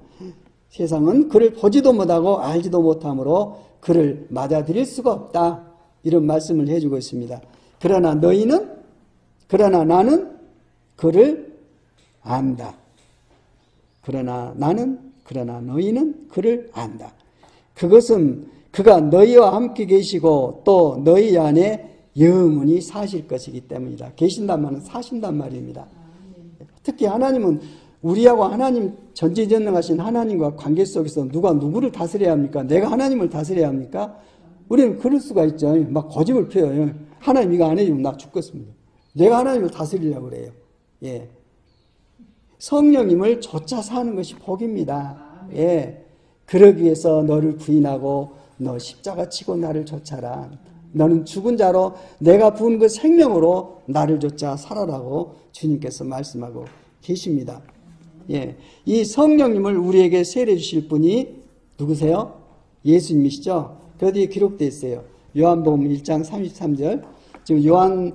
세상은 그를 보지도 못하고 알지도 못하므로 그를 맞아들일 수가 없다. 이런 말씀을 해주고 있습니다. 그러나 나는 그를 안다. 그러나 너희는 그를 안다. 그것은 그가 너희와 함께 계시고 또 너희 안에 영원히 사실 것이기 때문이다. 계신단 말은 사신단 말입니다. 특히 하나님은 우리하고 하나님 전지전능하신 하나님과 관계 속에서 누가 누구를 다스려야 합니까? 내가 하나님을 다스려야 합니까? 우리는 그럴 수가 있죠. 막 고집을 펴요. 하나님 이거 안 해주면 나 죽겠습니다. 내가 하나님을 다스리려고 그래요. 예. 성령님을 좇아 사는 것이 복입니다. 예. 그러기 위해서 너를 부인하고 너 십자가 치고 나를 좇아라. 너는 죽은 자로 내가 부은 그 생명으로 나를 좇아 살아라고 주님께서 말씀하고 계십니다. 예. 이 성령님을 우리에게 세례 주실 분이 누구세요? 예수님이시죠? 그 어디에 기록되어 있어요. 요한복음 1장 33절. 지금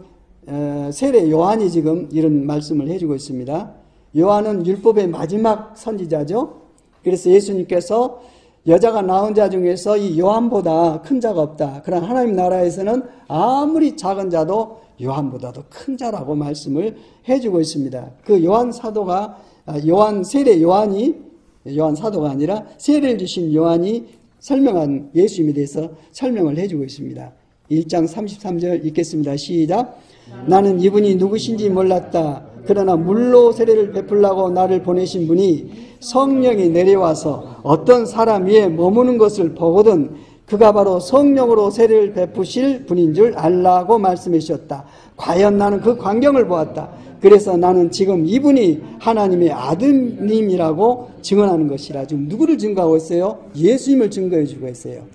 세례 요한이 지금 이런 말씀을 해주고 있습니다. 요한은 율법의 마지막 선지자죠. 그래서 예수님께서 여자가 낳은 자 중에서 이 요한보다 큰 자가 없다. 그러나 하나님 나라에서는 아무리 작은 자도 요한보다도 큰 자라고 말씀을 해주고 있습니다. 그 요한 사도가 요한 사도가 아니라 세례를 주신 요한이 설명한 예수님에 대해서 설명을 해주고 있습니다. 1장 33절 읽겠습니다. 시작. 나는 이분이 누구신지 몰랐다. 그러나 물로 세례를 베풀라고 나를 보내신 분이 성령이 내려와서 어떤 사람 위에 머무는 것을 보거든 그가 바로 성령으로 세례를 베푸실 분인 줄 알라고 말씀해 주셨다. 과연 나는 그 광경을 보았다. 그래서 나는 지금 이분이 하나님의 아드님이라고 증언하는 것이라. 지금 누구를 증거하고 있어요? 예수님을 증거해 주고 있어요.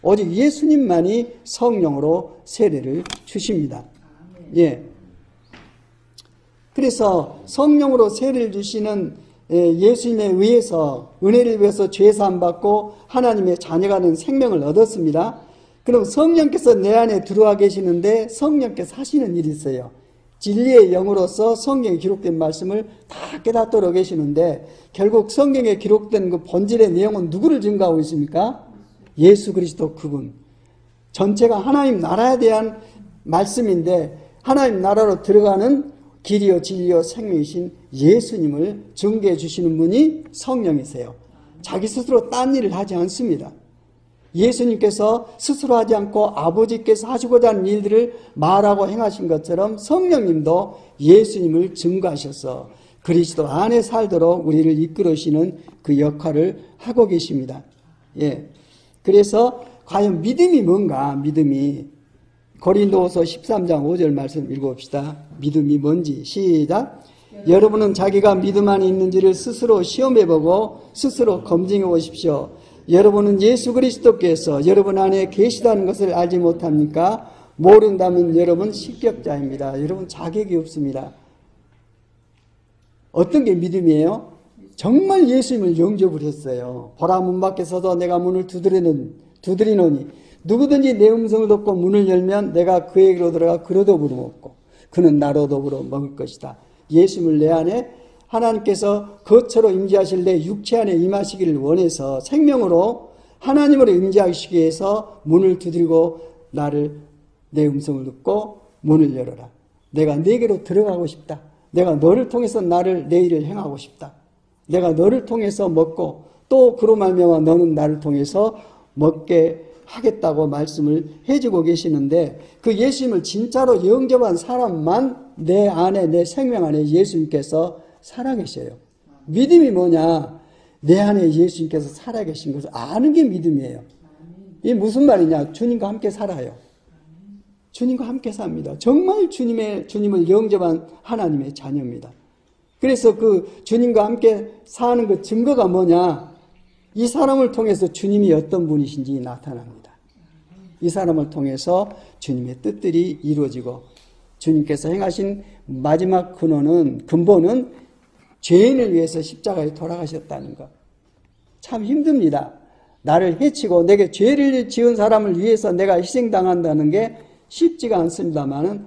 오직 예수님만이 성령으로 세례를 주십니다. 예. 그래서 성령으로 세례를 주시는 예수님에 의해서 은혜를 위해서 죄사함 받고 하나님의 자녀가 된 생명을 얻었습니다. 그럼 성령께서 내 안에 들어와 계시는데 성령께서 하시는 일이 있어요. 진리의 영으로서 성경에 기록된 말씀을 다 깨닫도록 계시는데 결국 성경에 기록된 그 본질의 내용은 누구를 증거하고 있습니까? 예수 그리스도 그분. 전체가 하나님 나라에 대한 말씀인데 하나님 나라로 들어가는 길이요 진리요 생명이신 예수님을 증거해 주시는 분이 성령이세요. 자기 스스로 딴 일을 하지 않습니다. 예수님께서 스스로 하지 않고 아버지께서 하시고자 하는 일들을 말하고 행하신 것처럼 성령님도 예수님을 증거하셔서 그리스도 안에 살도록 우리를 이끌으시는 그 역할을 하고 계십니다. 예. 그래서 과연 믿음이 뭔가? 믿음이 고린도후서 13장 5절 말씀 읽어봅시다. 믿음이 뭔지 시작. 여러분은 자기가 믿음 안에 있는지를 스스로 시험해보고 스스로 검증해 보십시오. 여러분은 예수 그리스도께서 여러분 안에 계시다는 것을 알지 못합니까? 모른다면 여러분 실격자입니다. 여러분 자격이 없습니다. 어떤 게 믿음이에요? 정말 예수님을 영접을 했어요. 보라 문 밖에 서서 내가 문을 두드리노니 누구든지 내 음성을 듣고 문을 열면 내가 그에게로 들어가 그로 더불어 먹고 그는 나로 더불어 먹을 것이다. 예수님을 내 안에 하나님께서 거처로 임재하실 내 육체 안에 임하시기를 원해서 생명으로 하나님으로 임재하시기 위해서 문을 두드리고 내 음성을 듣고 문을 열어라. 내가 네게로 들어가고 싶다. 내가 너를 통해서 내 일을 행하고 싶다. 내가 너를 통해서 먹고 또 그로 말미암아 너는 나를 통해서 먹게 하겠다고 말씀을 해주고 계시는데 그 예수님을 진짜로 영접한 사람만 내 안에 내 생명 안에 예수님께서 살아계셔요. 믿음이 뭐냐? 내 안에 예수님께서 살아계신 것을 아는 게 믿음이에요. 이게 무슨 말이냐? 주님과 함께 살아요. 주님과 함께 삽니다. 정말 주님을 영접한 하나님의 자녀입니다. 그래서 그 주님과 함께 사는 그 증거가 뭐냐? 이 사람을 통해서 주님이 어떤 분이신지 나타납니다. 이 사람을 통해서 주님의 뜻들이 이루어지고 주님께서 행하신 마지막 근본은 죄인을 위해서 십자가에 돌아가셨다는 것. 참 힘듭니다. 나를 해치고 내게 죄를 지은 사람을 위해서 내가 희생당한다는 게 쉽지가 않습니다만은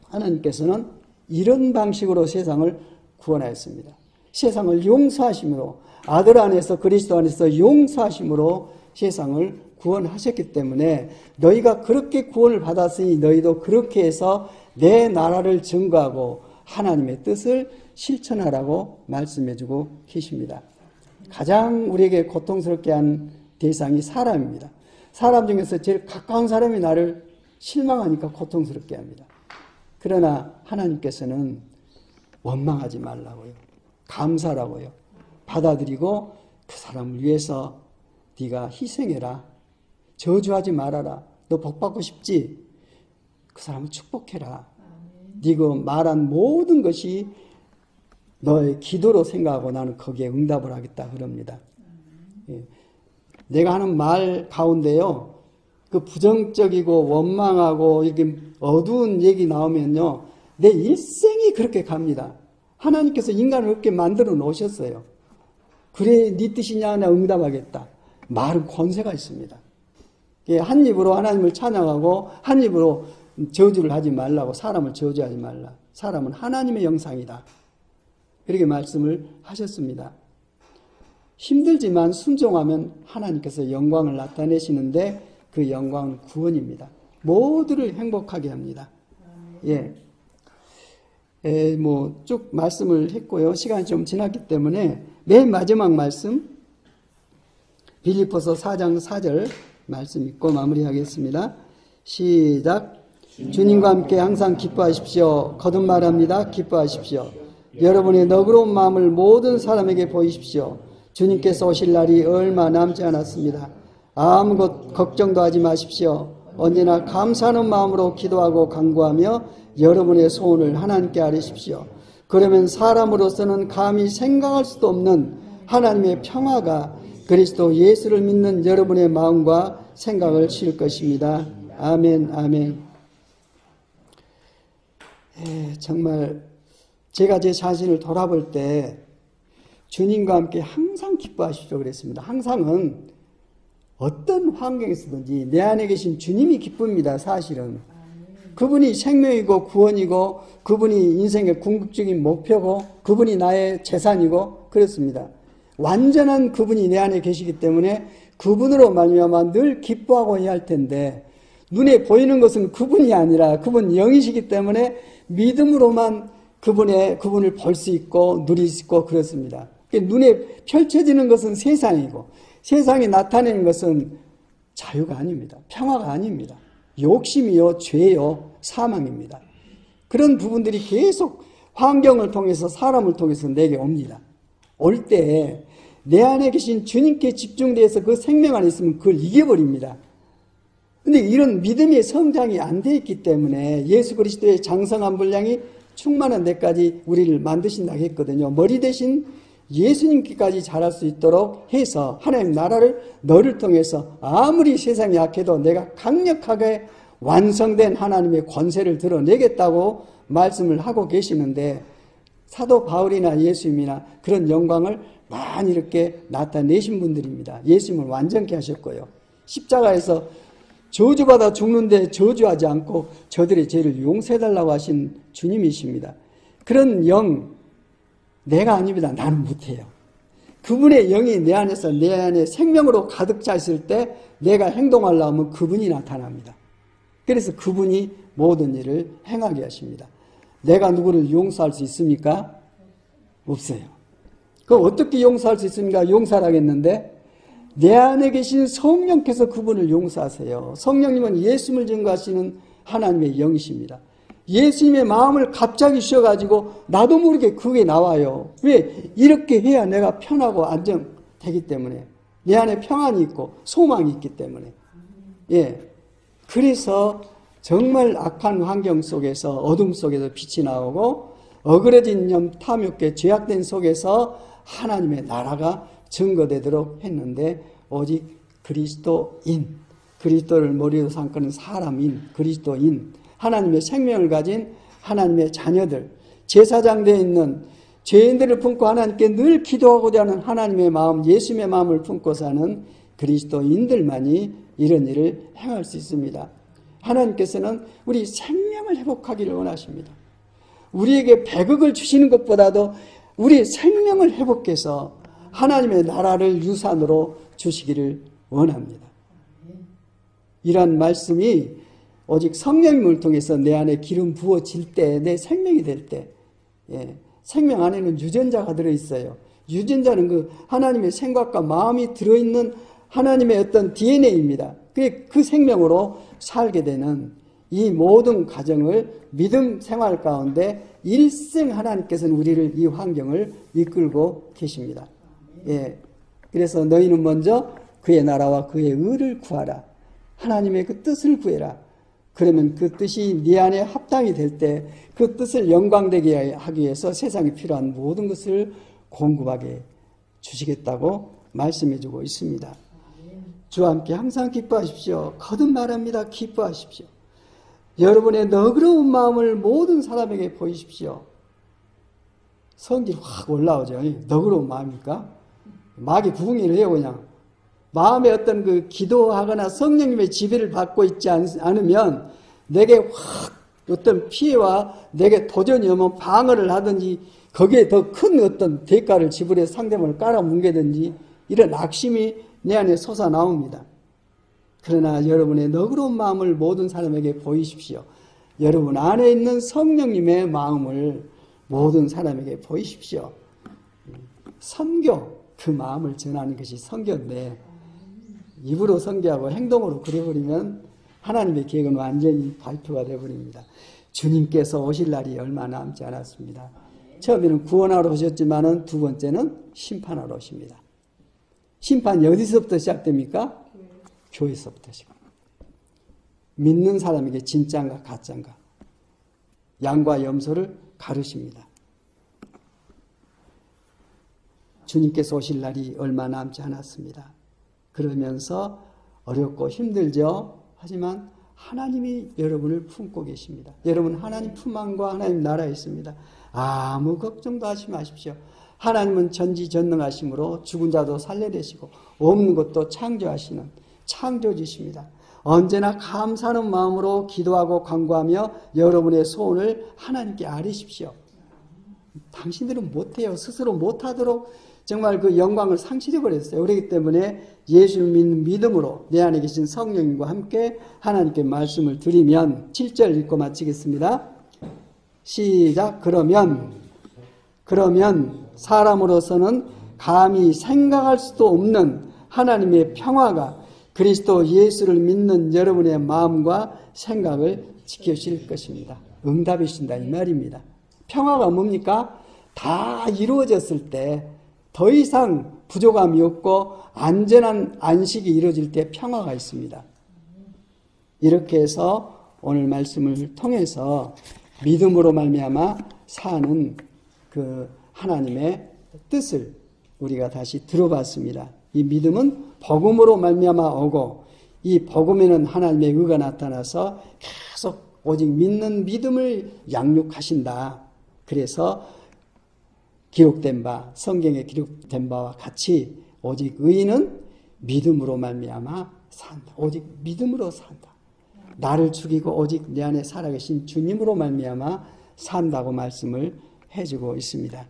하나님께서는 이런 방식으로 세상을 구원하였습니다. 세상을 용서하심으로, 아들 안에서 그리스도 안에서 용서하심으로 세상을 구원하셨기 때문에 너희가 그렇게 구원을 받았으니 너희도 그렇게 해서 내 나라를 증거하고 하나님의 뜻을 실천하라고 말씀해주고 계십니다. 가장 우리에게 고통스럽게 한 대상이 사람입니다. 사람 중에서 제일 가까운 사람이 나를 실망하니까 고통스럽게 합니다. 그러나 하나님께서는 원망하지 말라고요. 감사라고요. 받아들이고 그 사람을 위해서 네가 희생해라. 저주하지 말아라. 너 복받고 싶지? 그 사람을 축복해라. 네가 말한 모든 것이 너의 기도로 생각하고 나는 거기에 응답을 하겠다 그럽니다. 내가 하는 말 가운데요, 그 부정적이고 원망하고 이렇게 어두운 얘기 나오면요, 내 일생이 그렇게 갑니다. 하나님께서 인간을 그렇게 만들어 놓으셨어요. 그래 네 뜻이냐 나 응답하겠다. 말은 권세가 있습니다. 한 입으로 하나님을 찬양하고 한 입으로 저주를 하지 말라고, 사람을 저주하지 말라. 사람은 하나님의 형상이다. 그렇게 말씀을 하셨습니다. 힘들지만 순종하면 하나님께서 영광을 나타내시는데 그 영광은 구원입니다. 모두를 행복하게 합니다. 쭉 말씀을 했고요. 시간이 좀 지났기 때문에 맨 마지막 말씀 빌립보서 4장 4절 말씀 읽고 마무리하겠습니다. 시작. 주님과 함께 항상 기뻐하십시오. 거듭 말합니다. 기뻐하십시오. 여러분의 너그러운 마음을 모든 사람에게 보이십시오. 주님께서 오실 날이 얼마 남지 않았습니다. 아무 걱정도 하지 마십시오. 언제나 감사하는 마음으로 기도하고 간구하며 여러분의 소원을 하나님께 아뢰십시오. 그러면 사람으로서는 감히 생각할 수도 없는 하나님의 평화가 그리스도 예수를 믿는 여러분의 마음과 생각을 실 것입니다. 아멘, 아멘. 정말 제가 제 자신을 돌아볼 때 주님과 함께 항상 기뻐하십시오 그랬습니다. 항상은 어떤 환경에서든지 내 안에 계신 주님이 기쁩니다. 사실은. 그분이 생명이고 구원이고 그분이 인생의 궁극적인 목표고 그분이 나의 재산이고 그렇습니다. 완전한 그분이 내 안에 계시기 때문에 그분으로 말미암아 늘 기뻐하고 해야 할 텐데 눈에 보이는 것은 그분이 아니라 그분 영이시기 때문에 믿음으로만 그분을 볼 수 있고 누릴 수 있고 그렇습니다. 눈에 펼쳐지는 것은 세상이고 세상이 나타내는 것은 자유가 아닙니다. 평화가 아닙니다. 욕심이요, 죄요, 사망입니다. 그런 부분들이 계속 환경을 통해서 사람을 통해서 내게 옵니다. 올 때 내 안에 계신 주님께 집중돼서 그 생명 안에 있으면 그걸 이겨버립니다. 근데 이런 믿음의 성장이 안 돼 있기 때문에 예수 그리스도의 장성한 분량이 충만한 데까지 우리를 만드신다고 했거든요. 머리 대신 예수님께까지 자랄 수 있도록 해서 하나님 나라를 너를 통해서 아무리 세상이 약해도 내가 강력하게 완성된 하나님의 권세를 드러내겠다고 말씀을 하고 계시는데 사도 바울이나 예수님이나 그런 영광을 많이 이렇게 나타내신 분들입니다. 예수님을 완전케 하셨고요. 십자가에서 저주받아 죽는데 저주하지 않고 저들의 죄를 용서해달라고 하신 주님이십니다. 그런 영, 내가 아닙니다. 나는 못해요. 그분의 영이 내 안에서 내 안에 생명으로 가득 차 있을 때 내가 행동하려고 하면 그분이 나타납니다. 그래서 그분이 모든 일을 행하게 하십니다. 내가 누구를 용서할 수 있습니까? 없어요. 그럼 어떻게 용서할 수 있습니까? 용서를 하겠는데 내 안에 계신 성령께서 그분을 용서하세요. 성령님은 예수님을 증거하시는 하나님의 영이십니다. 예수님의 마음을 갑자기 주셔가지고 나도 모르게 그게 나와요. 왜? 이렇게 해야 내가 편하고 안정되기 때문에 내 안에 평안이 있고 소망이 있기 때문에. 그래서 정말 악한 환경 속에서 어둠 속에서 빛이 나오고 어그러진 념 탐욕계 죄악된 속에서 하나님의 나라가 증거되도록 했는데 오직 그리스도인, 그리스도를 머리로 삼고는 사람인, 그리스도인, 하나님의 생명을 가진 하나님의 자녀들, 제사장되어 있는 죄인들을 품고 하나님께 늘 기도하고자 하는 하나님의 마음, 예수님의 마음을 품고 사는 그리스도인들만이 이런 일을 행할 수 있습니다. 하나님께서는 우리 생명을 회복하기를 원하십니다. 우리에게 배극을 주시는 것보다도 우리 생명을 회복해서 하나님의 나라를 유산으로 주시기를 원합니다. 이런 말씀이 오직 성령님을 통해서 내 안에 기름 부어질 때, 내 생명이 될 때, 생명 안에는 유전자가 들어있어요. 유전자는 그 하나님의 생각과 마음이 들어있는 하나님의 어떤 DNA입니다. 그 생명으로 살게 되는 이 모든 과정을 믿음 생활 가운데 일생 하나님께서는 우리를 이 환경을 이끌고 계십니다. 그래서 너희는 먼저 그의 나라와 그의 의를 구하라. 하나님의 그 뜻을 구해라. 그러면 그 뜻이 네 안에 합당이 될 때 그 뜻을 영광되게 하기 위해서 세상에 필요한 모든 것을 공급하게 주시겠다고 말씀해 주고 있습니다. 주와 함께 항상 기뻐하십시오. 거듭 말합니다. 기뻐하십시오. 여러분의 너그러운 마음을 모든 사람에게 보이십시오. 성질이 확 올라오죠. 너그러운 마음입니까? 마귀 구궁이를 해요, 그냥. 마음에 어떤 그 기도하거나 성령님의 지배를 받고 있지 않으면 내게 확 어떤 피해와 내게 도전이 오면 방어를 하든지 거기에 더 큰 어떤 대가를 지불해서 상대방을 깔아뭉개든지 이런 악심이 내 안에 솟아나옵니다. 그러나 여러분의 너그러운 마음을 모든 사람에게 보이십시오. 여러분 안에 있는 성령님의 마음을 모든 사람에게 보이십시오. 선교, 그 마음을 전하는 것이 선교인데 입으로 선교하고 행동으로 그래버리면 하나님의 계획은 완전히 발표가 되어버립니다. 주님께서 오실 날이 얼마 남지 않았습니다. 처음에는 구원하러 오셨지만은 두 번째는 심판하러 오십니다. 심판이 어디서부터 시작됩니까? 교회에서부터 시작합니다. 믿는 사람에게 진짜인가 가짜인가 양과 염소를 가르십니다. 주님께서 오실 날이 얼마 남지 않았습니다. 그러면서 어렵고 힘들죠. 하지만 하나님이 여러분을 품고 계십니다. 여러분 하나님 품 안과 하나님 나라에 있습니다. 아무 걱정도 하지 마십시오. 하나님은 전지전능하심으로 죽은 자도 살려내시고 없는 것도 창조하시는 창조주십니다. 언제나 감사하는 마음으로 기도하고 간구하며 여러분의 소원을 하나님께 아뢰십시오. 당신들은 못해요. 스스로 못하도록 정말 그 영광을 상실해버렸어요. 그렇기 때문에 예수를 믿는 믿음으로 내 안에 계신 성령님과 함께 하나님께 말씀을 드리면 7절 읽고 마치겠습니다. 시작. 그러면 사람으로서는 감히 생각할 수도 없는 하나님의 평화가 그리스도 예수를 믿는 여러분의 마음과 생각을 지켜주실 것입니다. 응답이신다 이 말입니다. 평화가 뭡니까? 다 이루어졌을 때 더 이상 부족함이 없고 안전한 안식이 이루어질 때 평화가 있습니다. 이렇게 해서 오늘 말씀을 통해서 믿음으로 말미암아 사는 그 하나님의 뜻을 우리가 다시 들어봤습니다. 이 믿음은 복음으로 말미암아 오고 이 복음에는 하나님의 의가 나타나서 계속 오직 믿는 믿음을 양육하신다. 그래서 기록된 바, 성경에 기록된 바와 같이 오직 의인은 믿음으로 말미암아 산다. 오직 믿음으로 산다. 나를 죽이고 오직 내 안에 살아계신 주님으로 말미암아 산다고 말씀을 해주고 있습니다.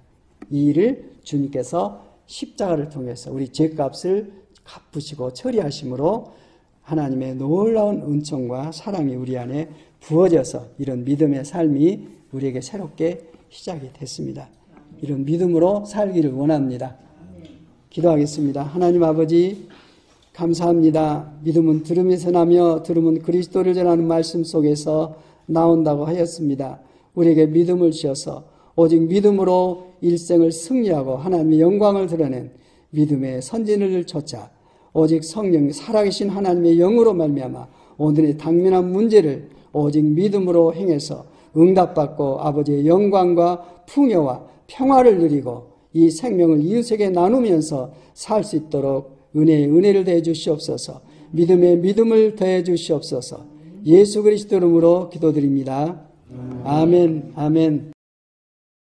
이 일을 주님께서 십자가를 통해서 우리 죄값을 갚으시고 처리하심으로 하나님의 놀라운 은총과 사랑이 우리 안에 부어져서 이런 믿음의 삶이 우리에게 새롭게 시작이 됐습니다. 이런 믿음으로 살기를 원합니다. 기도하겠습니다. 하나님 아버지 감사합니다. 믿음은 들음에서 나며 들음은 그리스도를 전하는 말씀 속에서 나온다고 하였습니다. 우리에게 믿음을 주셔서 오직 믿음으로 일생을 승리하고 하나님의 영광을 드러낸 믿음의 선진을 좇아 오직 성령 살아계신 하나님의 영으로 말미암아 오늘의 당면한 문제를 오직 믿음으로 행해서 응답받고 아버지의 영광과 풍요와 평화를 누리고 이 생명을 이웃에게 나누면서 살 수 있도록 은혜의 은혜를 더해 주시옵소서. 믿음의 믿음을 더해 주시옵소서. 예수 그리스도 이름으로 기도드립니다. 아멘. 아멘.